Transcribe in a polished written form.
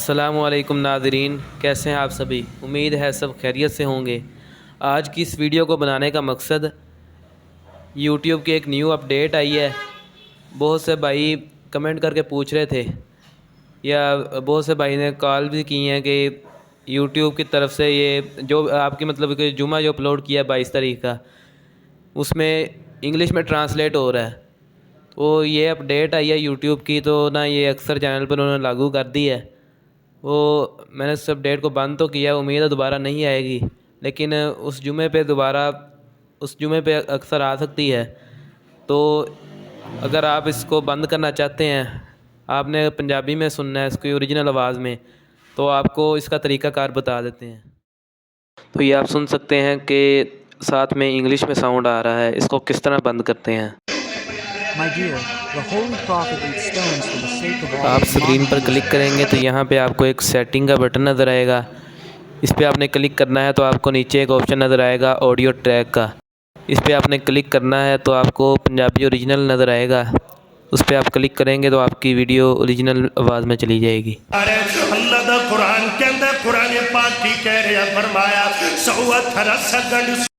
अस्सलामुअलैकुम नाज़रीन, कैसे हैं आप सभी। उम्मीद है सब खैरियत से होंगे। आज की इस वीडियो को बनाने का मकसद यूट्यूब की एक न्यू अपडेट आई है। बहुत से भाई कमेंट करके पूछ रहे थे या बहुत से भाई ने कॉल भी की हैं कि यूट्यूब की तरफ से ये जो आपकी मतलब कि जुमा जो अपलोड किया है 22 तारीख का, उसमें इंग्लिश में ट्रांसलेट हो रहा है। तो ये अपडेट आई है यूट्यूब की, तो ना ये अक्सर चैनल पर उन्होंने लागू कर दी है। वो मैंने इस अपडेट को बंद तो किया, उम्मीद है दोबारा नहीं आएगी, लेकिन उस जुमे पे अक्सर आ सकती है। तो अगर आप इसको बंद करना चाहते हैं, आपने पंजाबी में सुनना है इसकी ओरिजिनल आवाज़ में, तो आपको इसका तरीक़ाकार बता देते हैं। तो ये आप सुन सकते हैं कि साथ में इंग्लिश में साउंड आ रहा है। इसको किस तरह बंद करते हैं। My dear, the Holy Prophet ate stones for the sake of all आप the स्क्रीन पर क्लिक monotheistic. करेंगे तो यहाँ पे आपको एक सेटिंग का बटन नज़र आएगा। इस पर आपने क्लिक करना है तो आपको नीचे एक ऑप्शन नज़र आएगा ऑडियो ट्रैक का। इस पर आपने क्लिक करना है तो आपको पंजाबी ओरिजिनल नज़र आएगा। उस पर आप क्लिक करेंगे तो आपकी वीडियो ओरिजिनल आवाज़ में चली जाएगी। अल्लाह दा कुरान कहंदा, कुरान पाक की कह रहा फरमाया 118